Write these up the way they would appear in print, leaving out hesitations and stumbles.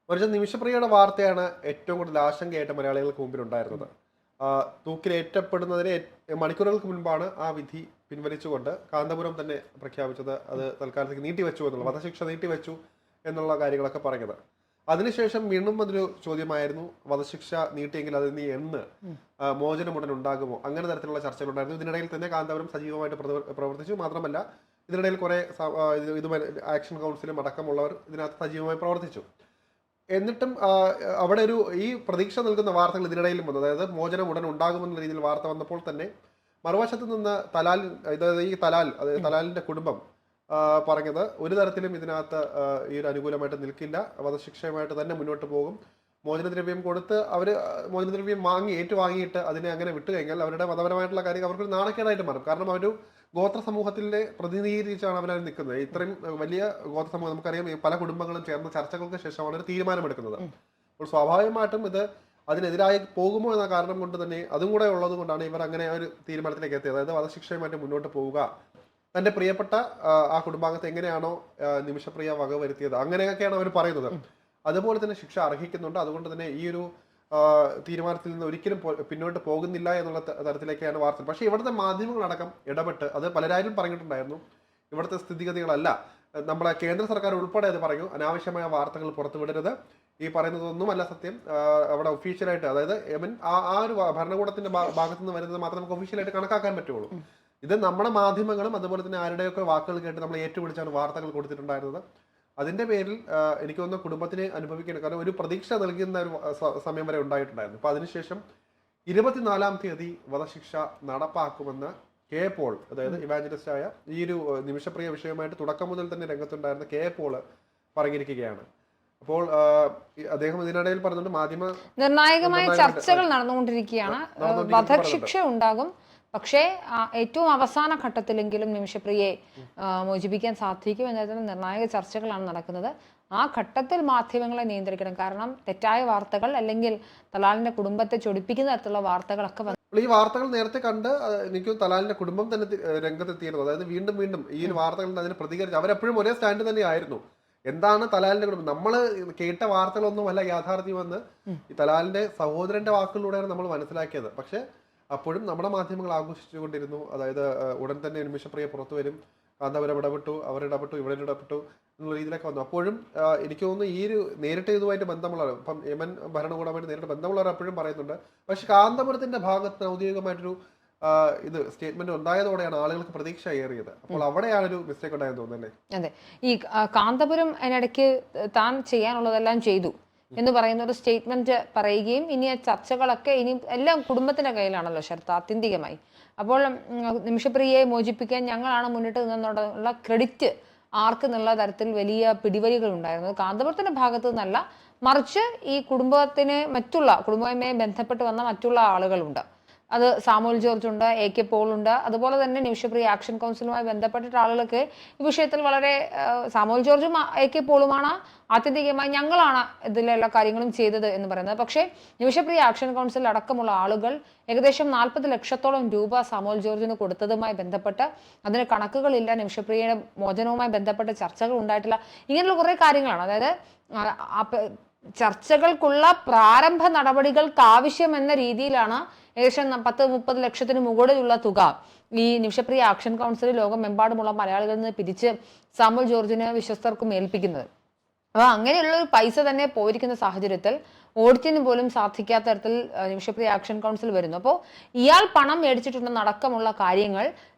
ഒരു നിമിഷപ്രിയയുടെ വാർത്തയാണ് ഏറ്റവും കൂടുതൽ ആശങ്കയായിട്ട് മലയാളികൾക്ക് മുമ്പിൽ ഉണ്ടായിരുന്നത്. തൂക്കിലേറ്റപ്പെടുന്നതിന് മണിക്കൂറുകൾക്ക് മുൻപാണ് ആ വിധി പിൻവലിച്ചുകൊണ്ട് കാന്തപുരം തന്നെ പ്രഖ്യാപിച്ചത്. അത് തൽക്കാലത്തേക്ക് നീട്ടിവെച്ചു എന്നുള്ള വധശിക്ഷ നീട്ടിവെച്ചു എന്നുള്ള കാര്യങ്ങളൊക്കെ പറഞ്ഞത്. അതിനുശേഷം വീണ്ടും അതൊരു ചോദ്യമായിരുന്നു, വധശിക്ഷ നീട്ടിയെങ്കിൽ അതിൽ നിന്ന് എന്ന് മോചനം ഉടൻ ഉണ്ടാകുമോ, അങ്ങനെ തരത്തിലുള്ള ചർച്ചകളുണ്ടായിരുന്നു. ഇതിനിടയിൽ തന്നെ കാന്തപുരം സജീവമായിട്ട് പ്രവർത്തിച്ചു. മാത്രമല്ല ഇതിനിടയിൽ കുറെ ആക്ഷൻ കൗൺസിലും അടക്കമുള്ളവർ ഇതിനകത്ത് സജീവമായി പ്രവർത്തിച്ചു. എന്നിട്ടും അവിടെ ഈ പ്രതീക്ഷ നൽകുന്ന വാർത്തകൾ ഇതിനിടയിലും വന്നു. അതായത് മോചനം ഉടൻ ഉണ്ടാകുമെന്ന രീതിയിൽ വാർത്ത വന്നപ്പോൾ തന്നെ മറുവശത്ത് നിന്ന് തലാലിന്റെ കുടുംബം പറഞ്ഞത് ഒരു തരത്തിലും ഇതിനകത്ത് ഈ ഒരു അനുകൂലമായിട്ട് നിൽക്കില്ല, വധശിക്ഷയുമായിട്ട് തന്നെ മുന്നോട്ട് പോകും. മോചനദ്രവ്യം കൊടുത്ത് അവർ മോചനദ്രവ്യം ഏറ്റുവാങ്ങിയിട്ട് അതിനെ അങ്ങനെ വിട്ടു കഴിഞ്ഞാൽ അവരുടെ മതപരമായിട്ടുള്ള കാര്യം അവർക്ക് നാണക്കേടായിട്ട് മാറും. കാരണം അവർ ഗോത്ര സമൂഹത്തിലെ പ്രതിനിധീകരിച്ചാണ് അവരത് നിൽക്കുന്നത്. ഇത്രയും വലിയ ഗോത്ര സമൂഹം, നമുക്കറിയാം പല കുടുംബങ്ങളും ചേർന്ന് ചർച്ചകൾക്ക് ശേഷമാണ് ഒരു തീരുമാനമെടുക്കുന്നത്. അപ്പോൾ സ്വാഭാവികമായിട്ടും ഇത് അതിനെതിരായി പോകുമോ എന്ന കാരണം കൊണ്ട് തന്നെ അതും കൂടെ ഉള്ളത് കൊണ്ടാണ് ഇവർ അങ്ങനെ ഒരു തീരുമാനത്തിലേക്ക് എത്തിയത്. അതായത് വധശിക്ഷയുമായിട്ട് മുന്നോട്ട് പോവുക, തന്റെ പ്രിയപ്പെട്ട ആ കുടുംബാംഗത്തെ എങ്ങനെയാണോ നിമിഷപ്രിയ വകവരുത്തിയത് അങ്ങനെയൊക്കെയാണ് അവർ പറയുന്നത്. അതുപോലെ തന്നെ ശിക്ഷ അർഹിക്കുന്നുണ്ട്. അതുകൊണ്ട് തന്നെ ഈ ഒരു തീരുമാനത്തിൽ നിന്ന് ഒരിക്കലും പിന്നോട്ട് പോകുന്നില്ല എന്നുള്ള തരത്തിലേക്കാണ് വാർത്ത. പക്ഷേ ഇവിടുത്തെ മാധ്യമങ്ങളടക്കം ഇടപെട്ട് അത് പലരാരും പറഞ്ഞിട്ടുണ്ടായിരുന്നു, ഇവിടുത്തെ സ്ഥിതിഗതികളല്ല, നമ്മളെ കേന്ദ്ര സർക്കാർ ഉൾപ്പെടെ അത് പറഞ്ഞു, അനാവശ്യമായ വാർത്തകൾ പുറത്തുവിടരുത്, ഈ പറയുന്നതൊന്നുമല്ല സത്യം, അവിടെ ഒഫീഷ്യലായിട്ട്, അതായത് ആ ഒരു ഭരണകൂടത്തിന്റെ ഭാഗത്തു നിന്ന് വരുന്നത് മാത്രമേ നമുക്ക് ഒഫീഷ്യലായിട്ട് കണക്കാക്കാൻ പറ്റുള്ളൂ. ഇത് നമ്മുടെ മാധ്യമങ്ങളും അതുപോലെ തന്നെ ആരുടെയൊക്കെ വാക്കുകൾ കേട്ട് നമ്മൾ ഏറ്റുപിടിച്ചാണ് വാർത്തകൾ കൊടുത്തിട്ടുണ്ടായിരുന്നത്. അതിന്റെ പേരിൽ എനിക്ക് തോന്നുന്ന കുടുംബത്തിന് അനുഭവിക്കണം. കാരണം ഒരു പ്രതീക്ഷ നൽകുന്ന ഒരു സമയം വരെ ഉണ്ടായിട്ടുണ്ടായിരുന്നു. അപ്പൊ അതിനുശേഷം 24-ാം തീയതി വധശിക്ഷ നടപ്പാക്കുമെന്ന് കെ പോൾ, അതായത് ഇവാഞ്ചലിസ്റ്റ് ആയ ഈ ഒരു നിമിഷപ്രിയ വിഷയമായിട്ട് തുടക്കം മുതൽ തന്നെ രംഗത്തുണ്ടായിരുന്ന കെ പോൾ പറഞ്ഞിരിക്കുകയാണ്. അപ്പോൾ അദ്ദേഹം ഇതിനിടയിൽ പറഞ്ഞിട്ട് നിർണായകമായ ചർച്ചകൾ നടന്നുകൊണ്ടിരിക്കുകയാണ്. വധശിക്ഷ ഉണ്ടാകും, പക്ഷേ ഏറ്റവും അവസാന ഘട്ടത്തിലെങ്കിലും നിമിഷപ്രിയയെ മോചിപ്പിക്കാൻ സാധിക്കും എന്നതിന് നിർണായക ചർച്ചകളാണ് നടക്കുന്നത്. ആ ഘട്ടത്തിൽ മാധ്യമങ്ങളെ നിയന്ത്രിക്കണം. കാരണം തെറ്റായ വാർത്തകൾ അല്ലെങ്കിൽ തലാലിന്റെ കുടുംബത്തെ ചൊടിപ്പിക്കുന്ന തരത്തിലുള്ള വാർത്തകളൊക്കെ ഈ വാർത്തകൾ നേരത്തെ കണ്ട് എനിക്ക് തലാലിന്റെ കുടുംബം തന്നെ രംഗത്തെത്തിയിരുന്നു. അതായത് വീണ്ടും വീണ്ടും ഈ വാർത്തകളിൽ അതിന് പ്രതികരിച്ചു. അവരെപ്പോഴും ഒരേ സ്റ്റാൻഡ് തന്നെ ആയിരുന്നു. എന്താണ് തലാലിന്റെ കുടുംബം, നമ്മൾ കേട്ട വാർത്തകളൊന്നുമല്ല യാഥാർത്ഥ്യമെന്ന് ഈ തലാലിന്റെ സഹോദരന്റെ വാക്കുകളിലൂടെയാണ് നമ്മൾ മനസ്സിലാക്കിയത്. പക്ഷെ അപ്പോഴും നമ്മുടെ മാധ്യമങ്ങൾ ആഘോഷിച്ചുകൊണ്ടിരുന്നു. അതായത് ഉടൻ തന്നെ നിമിഷപ്രിയ പുറത്തു വരും, കാന്തപുരം ഇടപെട്ടു, അവരിടപെട്ടു, ഇവിടെ ഇടപെട്ടു എന്നുള്ള രീതിയിലൊക്കെ വന്നു. അപ്പോഴും എനിക്ക് തോന്നുന്നു ഈ ഒരു നേരിട്ട് ഇതുമായിട്ട് ബന്ധമുള്ളവർ, ഇപ്പം യമൻ ഭരണകൂടമായിട്ട് നേരിട്ട് ബന്ധമുള്ളവർ എപ്പോഴും പറയുന്നുണ്ട്. പക്ഷെ കാന്തപുരത്തിന്റെ ഭാഗത്ത് ഔദ്യോഗികമായിട്ടൊരു ഇത് സ്റ്റേറ്റ്മെന്റ് ഉണ്ടായതോടെയാണ് ആളുകൾക്ക് പ്രതീക്ഷ ഏറിയത്. അപ്പോൾ അവിടെയാണ് ഒരു മിസ്റ്റേക്ക് ഉണ്ടായെന്ന് തോന്നുന്നല്ലേ? അതെ, ഈ കാന്തപുരം അതിനിടയ്ക്ക് താൻ ചെയ്യാനുള്ളതെല്ലാം ചെയ്തു എന്ന് പറയുന്ന ഒരു സ്റ്റേറ്റ്മെന്റ് പറയുകയും ഇനി ചർച്ചകളൊക്കെ ഇനി എല്ലാം കുടുംബത്തിന്റെ കയ്യിലാണല്ലോ ശരത്ത് ആത്യന്തികമായി. അപ്പോൾ നിമിഷപ്രിയയെ മോചിപ്പിക്കാൻ ഞങ്ങളാണ് മുന്നിട്ട് നിന്നുള്ള ക്രെഡിറ്റ് ആർക്കെന്നുള്ള തരത്തിൽ വലിയ പിടിവലികൾ ഉണ്ടായിരുന്നത് കാന്തപുരത്തിന്റെ ഭാഗത്തു നിന്നല്ല, മറിച്ച് ഈ കുടുംബവുമായി ബന്ധപ്പെട്ട് വന്ന മറ്റുള്ള ആളുകളുണ്ട്. അത് സാമുവൽ ജോർജ് ഉണ്ട്, AK പോൾ ഉണ്ട്, അതുപോലെ തന്നെ നിമിഷപ്രിയ ആക്ഷൻ കൗൺസിലുമായി ബന്ധപ്പെട്ടിട്ട് ആളുകൾക്ക് ഈ വിഷയത്തിൽ വളരെ സാമുവൽ ജോർജും AK പോളുമാണ് ആത്യന്തികമായി ഞങ്ങളാണ് ഇതിലെല്ലാ കാര്യങ്ങളും ചെയ്തത് എന്ന് പറയുന്നത്. പക്ഷേ നിമിഷപ്രിയ ആക്ഷൻ കൗൺസിൽ അടക്കമുള്ള ആളുകൾ ഏകദേശം 40 ലക്ഷത്തോളം രൂപ സാമുവൽ ജോർജിന് കൊടുത്തതുമായി ബന്ധപ്പെട്ട് അതിന് കണക്കുകളില്ല. നിമിഷപ്രിയയുടെ മോചനവുമായി ബന്ധപ്പെട്ട ചർച്ചകൾ ഉണ്ടായിട്ടില്ല. ഇങ്ങനെയുള്ള കുറേ കാര്യങ്ങളാണ്. അതായത് ചർച്ചകൾക്കുള്ള പ്രാരംഭ നടപടികൾക്ക് ആവശ്യമെന്ന രീതിയിലാണ് ഏകദേശം 10-30 ലക്ഷത്തിന് മുകളിലുള്ള തുക ഈ നിമിഷപ്രിയ ആക്ഷൻ കൗൺസിൽ ലോകമെമ്പാടുമുള്ള മലയാളികളിൽ നിന്ന് പിരിച്ച് സാമുവൽ ജോർജിന് വിശ്വസ്തർക്കും ഏൽപ്പിക്കുന്നത്. അപ്പോൾ അങ്ങനെയുള്ള ഒരു പൈസ തന്നെ പോയിരിക്കുന്ന സാഹചര്യത്തിൽ ഓഡിറ്റിന് പോലും സാധിക്കാത്ത തരത്തിൽ നിമിഷപ്രിയ ആക്ഷൻ കൗൺസിൽ വരുന്നു. അപ്പോൾ ഇയാൾ പണം മേടിച്ചിട്ടുണ്ടെന്ന് അടക്കമുള്ള കാര്യങ്ങൾ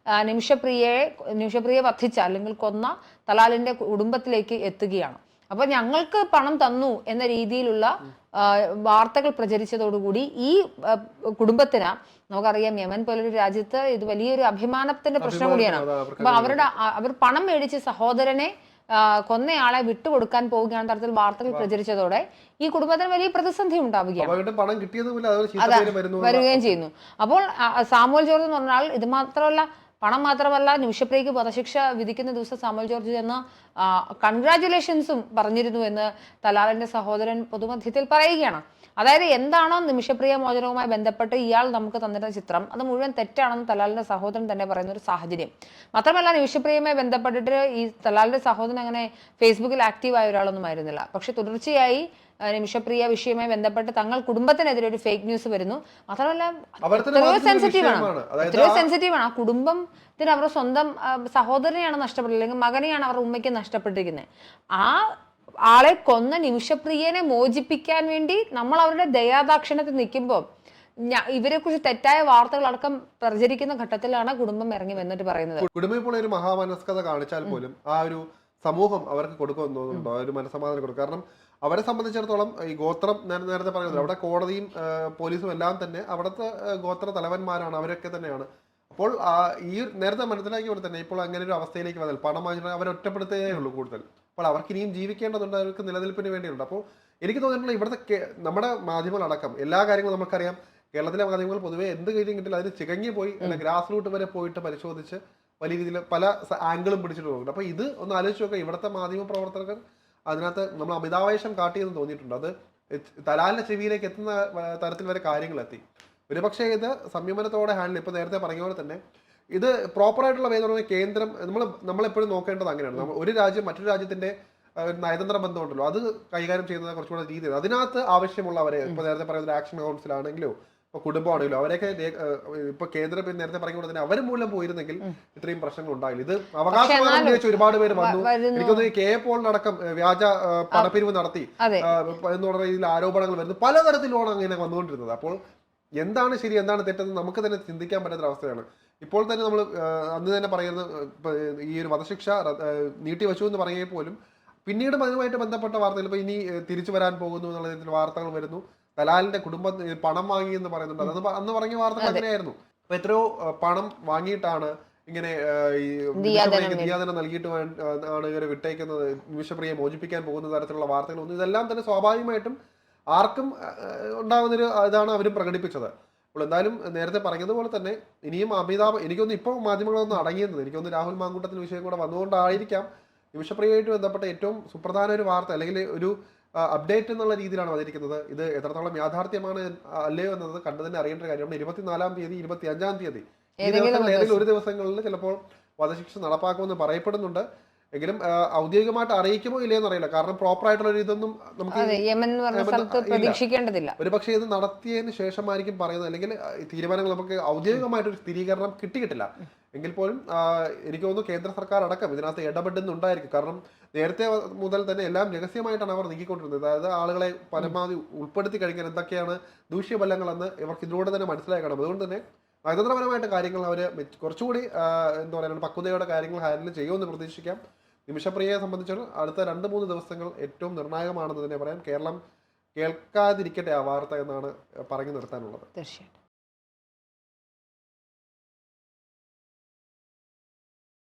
നിമിഷപ്രിയയെ വധിച്ച അല്ലെങ്കിൽ കൊന്ന തലാലിന്റെ കുടുംബത്തിലേക്ക് എത്തുകയാണ്. അപ്പൊ ഞങ്ങൾക്ക് പണം തന്നു എന്ന രീതിയിലുള്ള വാർത്തകൾ പ്രചരിച്ചതോടുകൂടി ഈ കുടുംബത്തിന്, നമുക്കറിയാം യമൻ പോലൊരു രാജ്യത്ത് ഇത് വലിയൊരു അഭിമാനത്തിന്റെ പ്രശ്നം കൂടിയാണ്. അപ്പൊ അവർ പണം മേടിച്ച് സഹോദരനെ കൊന്നയാളെ വിട്ടുകൊടുക്കാൻ പോവുകയാണ് തരത്തിൽ വാർത്തകൾ പ്രചരിച്ചതോടെ ഈ കുടുംബത്തിന് വലിയ പ്രതിസന്ധി ഉണ്ടാവുകയാണ്, വരികയും ചെയ്യുന്നു. അപ്പോൾ സാമുവൽ ജോർജ് എന്ന് പറഞ്ഞാൽ ഇത് പണം മാത്രമല്ല, നിമിഷപ്രിയയ്ക്ക് വധശിക്ഷ വിധിക്കുന്ന ദിവസം സാമുവൽ ജോർജ് എന്ന് കൺഗ്രാറ്റുലേഷൻസും പറഞ്ഞിരുന്നു എന്ന് തലാലിന്റെ സഹോദരൻ പൊതുമധ്യത്തിൽ പറയുകയാണ്. അതായത് എന്താണോ നിമിഷപ്രിയ മോചനവുമായി ബന്ധപ്പെട്ട് ഇയാൾ നമുക്ക് തന്നിരുന്ന ചിത്രം അത് മുഴുവൻ തെറ്റാണെന്ന് തലാലിന്റെ സഹോദരൻ തന്നെ പറയുന്ന ഒരു സാഹചര്യം. മാത്രമല്ല നിമിഷപ്രിയയുമായി ബന്ധപ്പെട്ടിട്ട് ഈ തലാലിന്റെ സഹോദരൻ അങ്ങനെ ഫേസ്ബുക്കിൽ ആക്റ്റീവായ ഒരാളൊന്നും ആയിരുന്നില്ല. പക്ഷെ തുടർച്ചയായി നിമിഷപ്രിയ വിഷയവുമായി ബന്ധപ്പെട്ട് തങ്ങൾ കുടുംബത്തിനെതിരെ ഒരു ഫേക്ക് ന്യൂസ് വരുന്നു. മാത്രമല്ല അവരെ തന്നെ എത്രയോ ബാധിക്കുന്ന സെൻസിറ്റീവാണ്, വിഷയമാണ്. അതായത് എത്രയോ സെൻസിറ്റീവാണ്. ആ കുടുംബത്തിന് അവരുടെ സ്വന്തം സഹോദരനെയാണ് നഷ്ടപ്പെട്ടത്, അല്ലെങ്കിൽ മകനെയാണ് അവരുടെ ഉമ്മയ്ക്ക് നഷ്ടപ്പെട്ടിരിക്കുന്നത്. ആ ആളെ കൊന്ന നിമിഷപ്രിയനെ മോചിപ്പിക്കാൻ വേണ്ടി നമ്മൾ അവരുടെ ദയാദാക്ഷിണ്യത്തിൽ നിൽക്കുമ്പോൾ ഇവരെ കുറിച്ച് തെറ്റായ വാർത്തകളടക്കം പ്രചരിക്കുന്ന ഘട്ടത്തിലാണ് കുടുംബം ഇറങ്ങി വന്നിട്ട് പറയുന്നത്. കുടുംബം ഇപ്പോൾ ഒരു മഹാമനസ്കത കാണിച്ചാൽ പോലും ആ ഒരു സമൂഹം അവർക്ക് കൊടുക്കുമെന്ന് തോന്നുന്നുണ്ടോ, ഒരു മനസ്സമാധാനം കൊടുക്കും? കാരണം അവരെ സംബന്ധിച്ചിടത്തോളം ഈ ഗോത്രം നേരത്തെ പറയുന്നത്, അവിടെ കോടതിയും പോലീസും എല്ലാം തന്നെ അവിടുത്തെ ഗോത്ര തലവന്മാരാണ്, അവരൊക്കെ തന്നെയാണ്. അപ്പോൾ ഈ നേരത്തെ മനസ്സിലാക്കിയവിടെ തന്നെ ഇപ്പോൾ അങ്ങനെ ഒരു അവസ്ഥയിലേക്ക് വന്നാൽ പണം വാങ്ങിച്ചാൽ അവരെ ഒറ്റപ്പെടുത്തുകയേ ഉള്ളൂ കൂടുതൽ. അപ്പോൾ അവർക്ക് ഇനിയും ജീവിക്കേണ്ടതുണ്ട്, അവർക്ക് നിലനിൽപ്പിന് വേണ്ടിയുണ്ട്. അപ്പോൾ എനിക്ക് തോന്നിയിട്ടുള്ള ഇവിടുത്തെ നമ്മുടെ മാധ്യമങ്ങളടക്കം എല്ലാ കാര്യങ്ങളും നമുക്കറിയാം. കേരളത്തിലെ മാധ്യമങ്ങൾ പൊതുവെ എന്ത് കാര്യം കിട്ടില്ല അതിന് ചികഞ്ഞു പോയി ഗ്രാസ് റൂട്ട് വരെ പോയിട്ട് പരിശോധിച്ച് വലിയ രീതിയിൽ പല ആംഗിളും പിടിച്ചിട്ട് പോകുന്നുണ്ട്. അപ്പോൾ ഇത് ഒന്ന് ആലോചിച്ച് നോക്കുക, ഇവിടുത്തെ മാധ്യമ പ്രവർത്തകർ അതിനകത്ത് നമ്മൾ അമിതാവേശം കാട്ടിയെന്ന് തോന്നിയിട്ടുണ്ട്. അത് തലാലിന്റെ ചെവിയിലേക്ക് എത്തുന്ന തരത്തിൽ വരെ കാര്യങ്ങൾ എത്തി. ഒരുപക്ഷെ ഇത് സംയമനത്തോടെ ഹാൻഡിൽ, ഇപ്പൊ നേരത്തെ പറഞ്ഞ പോലെ തന്നെ ഇത് പ്രോപ്പറായിട്ടുള്ള വേദന കേന്ദ്രം നമ്മളെപ്പോഴും നോക്കേണ്ടത് അങ്ങനെയാണ്. ഒരു രാജ്യം മറ്റൊരു രാജ്യത്തിന്റെ നയതന്ത്ര ബന്ധമുണ്ടല്ലോ, അത് കൈകാര്യം ചെയ്യുന്നത് കുറച്ചുകൂടെ രീതിയാണ്. അതിനകത്ത് ആവശ്യമുള്ളവരെ ഇപ്പൊ നേരത്തെ പറയുന്നത് ആക്ഷൻ കൗൺസിൽ ആണെങ്കിലോ ഇപ്പൊ കുടുംബമാണെങ്കിലോ അവരൊക്കെ ഇപ്പൊ കേന്ദ്രം നേരത്തെ പറഞ്ഞ തന്നെ അവർ മൂലം പോയിരുന്നെങ്കിൽ ഇത്രയും പ്രശ്നങ്ങൾ ഉണ്ടായില്ല. ഇത് അവകാശവാദം ഉന്നയിച്ച് ഒരുപാട് പേര് വന്നു. എനിക്കൊന്ന് കെ പോളിനടക്കം വ്യാജ പണപ്പിരിവ് നടത്തി എന്ന് പറഞ്ഞ രീതിയിൽ ആരോപണങ്ങൾ വരുന്നു. പലതരത്തിലാണ് അങ്ങനെ വന്നുകൊണ്ടിരുന്നത്. അപ്പോൾ എന്താണ് ശരി എന്താണ് തെറ്റെന്ന് നമുക്ക് തന്നെ ചിന്തിക്കാൻ പറ്റാത്തൊരവസ്ഥയാണ്. ഇപ്പോൾ തന്നെ നമ്മൾ അന്ന് തന്നെ പറയുന്നത് ഈ ഒരു വധശിക്ഷ നീട്ടിവെച്ചു എന്ന് പറയുകയും പോലും പിന്നീട് അതുമായിട്ട് ബന്ധപ്പെട്ട വാർത്തകൾ ഇപ്പൊ ഇനി തിരിച്ചു വരാൻ പോകുന്നു എന്നുള്ള രീതിയിൽ വാർത്തകൾ വരുന്നു. ദലാലിന്റെ കുടുംബം പണം വാങ്ങി എന്ന് പറയുന്നുണ്ട്. അത് അന്ന് പറഞ്ഞ വാർത്തകൾ അങ്ങനെയായിരുന്നു. അപ്പൊ എത്രയോ പണം വാങ്ങിയിട്ടാണ് ഇങ്ങനെ ഈ നിര്യാതനം നൽകിയിട്ട് ആണ് ഇവരെ വിട്ടേക്കുന്നത്, നിമിഷപ്രിയെ മോചിപ്പിക്കാൻ പോകുന്ന തരത്തിലുള്ള വാർത്തകളൊന്നും. ഇതെല്ലാം തന്നെ സ്വാഭാവികമായിട്ടും ആർക്കും ഉണ്ടാകുന്നൊരു ഇതാണ് അവരും പ്രകടിപ്പിച്ചത്. അപ്പോൾ എന്തായാലും നേരത്തെ പറഞ്ഞതുപോലെ തന്നെ ഇനിയും എനിക്കൊന്ന് ഇപ്പോൾ മാധ്യമങ്ങളൊന്നും അടങ്ങിയെന്നത് എനിക്കൊന്ന് രാഹുൽ മാങ്കൂട്ടത്തിന് വിഷയം കൂടെ വന്നുകൊണ്ടായിരിക്കാം നിമിഷപ്രിയമായിട്ട് ബന്ധപ്പെട്ട ഏറ്റവും സുപ്രധാന ഒരു വാർത്ത അല്ലെങ്കിൽ ഒരു അപ്ഡേറ്റ് എന്നുള്ള രീതിയിലാണ് വന്നിരിക്കുന്നത്. ഇത് എത്രത്തോളം യാഥാർത്ഥ്യമാണ് അല്ലയോ എന്നത് കണ്ടു തന്നെ അറിയേണ്ട കാര്യമാണ്. 24-ാം തീയതി 25-ാം തീയതി ഈ ദിവസങ്ങളിൽ ഏതെങ്കിലും ഒരു ദിവസങ്ങളിൽ ചിലപ്പോൾ വധശിക്ഷ നടപ്പാക്കുമെന്ന് പറയപ്പെടുന്നുണ്ട്. എങ്കിലും ഔദ്യോഗികമായിട്ട് അറിയിക്കുമോ ഇല്ലയെന്ന് അറിയില്ല. കാരണം പ്രോപ്പർ ആയിട്ടുള്ള ഇതൊന്നും നമുക്ക് പ്രതീക്ഷിക്കേണ്ടതില്ല. ഒരു പക്ഷേ ഇത് നടത്തിയതിന് ശേഷമായിരിക്കും പറയുന്നത്, അല്ലെങ്കിൽ തീരുമാനങ്ങൾ നമുക്ക് ഔദ്യോഗികമായിട്ടൊരു സ്ഥിരീകരണം കിട്ടിയിട്ടില്ല. എങ്കിൽ പോലും എനിക്ക് തോന്നുന്നു കേന്ദ്ര സർക്കാർ അടക്കം ഇതിനകത്ത് ഇടപെടുന്നുണ്ടായിരിക്കും. കാരണം നേരത്തെ മുതൽ തന്നെ എല്ലാം രഹസ്യമായിട്ടാണ് അവർ നീക്കിക്കൊണ്ടിരുന്നത്. അതായത് ആളുകളെ പരമാവധി ഉൾപ്പെടുത്തി കഴിഞ്ഞാൽ എന്തൊക്കെയാണ് ദൂഷ്യഫലങ്ങളെന്ന് ഇവർക്ക് ഇതിലൂടെ തന്നെ മനസ്സിലാക്കണം. അതുകൊണ്ട് തന്നെ നയതന്ത്രപരമായിട്ട് കാര്യങ്ങൾ അവർ കുറച്ചുകൂടി എന്താ പറയുക പക്വതയോടെ കാര്യങ്ങൾ ഹാൻഡിൽ ചെയ്യുമെന്ന് പ്രതീക്ഷിക്കാം. നിമിഷപ്രിയയെ സംബന്ധിച്ച് അടുത്ത 2-3 ദിവസങ്ങൾ ഏറ്റവും നിർണായകമാണെന്ന് തന്നെ പറയാം. കേരളം കേൾക്കാതിരിക്കട്ടെ ആ വാർത്ത എന്നാണ് പറഞ്ഞു നിർത്താനുള്ളത്. തീർച്ചയായിട്ടും.